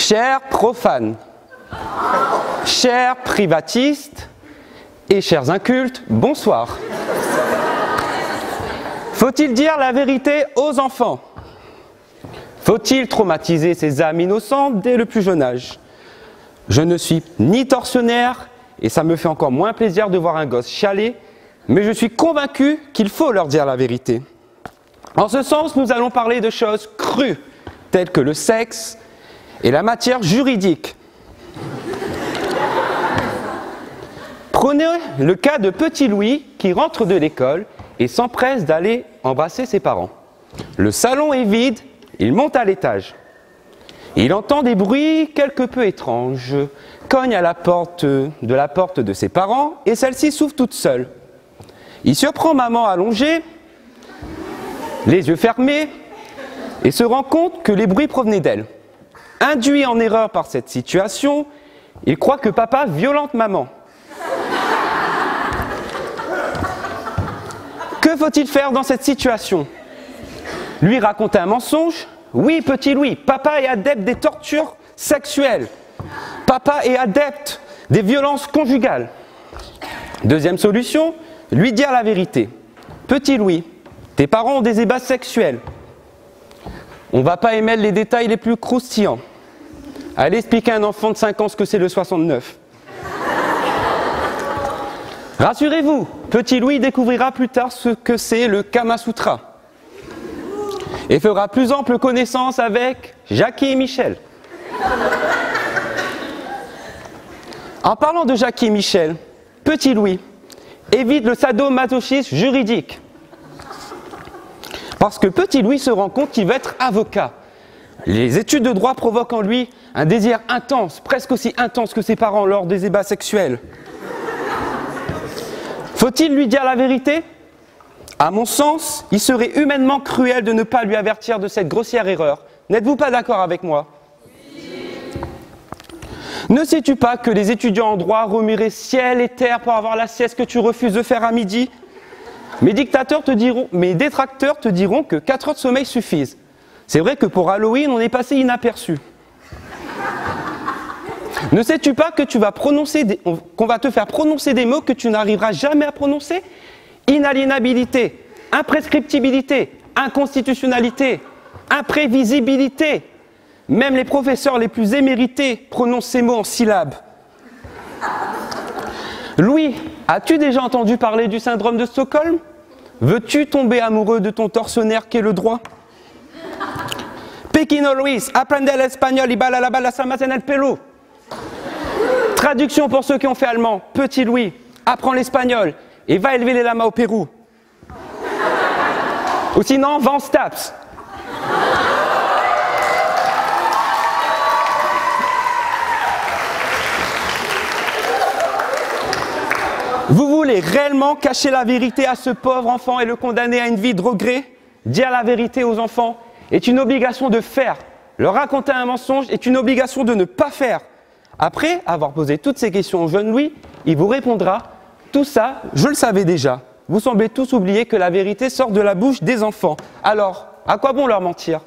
Chers profanes, chers privatistes et chers incultes, bonsoir. Faut-il dire la vérité aux enfants? Faut-il traumatiser ces âmes innocentes dès le plus jeune âge? Je ne suis ni tortionnaire et ça me fait encore moins plaisir de voir un gosse chialer, mais je suis convaincu qu'il faut leur dire la vérité. En ce sens, nous allons parler de choses crues, telles que le sexe et la matière juridique. Prenez le cas de petit Louis qui rentre de l'école et s'empresse d'aller embrasser ses parents. Le salon est vide, il monte à l'étage. Il entend des bruits quelque peu étranges, cogne à la porte de ses parents et celle-ci s'ouvre toute seule. Il surprend maman allongée, les yeux fermés, et se rend compte que les bruits provenaient d'elle. Induit en erreur par cette situation, il croit que papa violente maman. Que faut-il faire dans cette situation? Lui raconter un mensonge? Oui, petit Louis, papa est adepte des tortures sexuelles. Papa est adepte des violences conjugales. Deuxième solution, lui dire la vérité. Petit Louis, tes parents ont des ébats sexuels. On ne va pas émettre les détails les plus croustillants. Allez expliquer à un enfant de 5 ans ce que c'est le 69. Rassurez-vous, petit Louis découvrira plus tard ce que c'est le Kama Sutra et fera plus ample connaissance avec Jackie et Michel. En parlant de Jackie et Michel, petit Louis évite le sadomasochisme juridique. Parce que petit Louis se rend compte qu'il va être avocat. Les études de droit provoquent en lui un désir intense, presque aussi intense que ses parents lors des ébats sexuels. Faut-il lui dire la vérité? À mon sens, il serait humainement cruel de ne pas lui avertir de cette grossière erreur. N'êtes-vous pas d'accord avec moi? Ne sais-tu pas que les étudiants en droit remueraient ciel et terre pour avoir la sieste que tu refuses de faire à midi? Mes détracteurs te diront que 4 heures de sommeil suffisent. C'est vrai que pour Halloween, on est passé inaperçu. Ne sais-tu pas que qu'on va te faire prononcer des mots que tu n'arriveras jamais à prononcer? Inaliénabilité, imprescriptibilité, inconstitutionnalité, imprévisibilité. Même les professeurs les plus émérités prononcent ces mots en syllabes. Louis, as-tu déjà entendu parler du syndrome de Stockholm? Veux-tu tomber amoureux de ton tortionnaire qu'est le droit? Pequino Luis, aprende el español y bala la bala samas en el pelo. Traduction pour ceux qui ont fait allemand. Petit Louis, apprends l'espagnol et va élever les lamas au Pérou. Ou sinon, va en Staps. Vous voulez réellement cacher la vérité à ce pauvre enfant et le condamner à une vie de regret? Dire la vérité aux enfants est une obligation de faire. Leur raconter un mensonge est une obligation de ne pas faire. Après avoir posé toutes ces questions au jeune Louis, il vous répondra « Tout ça, je le savais déjà. Vous semblez tous oublier que la vérité sort de la bouche des enfants. Alors, à quoi bon leur mentir ?»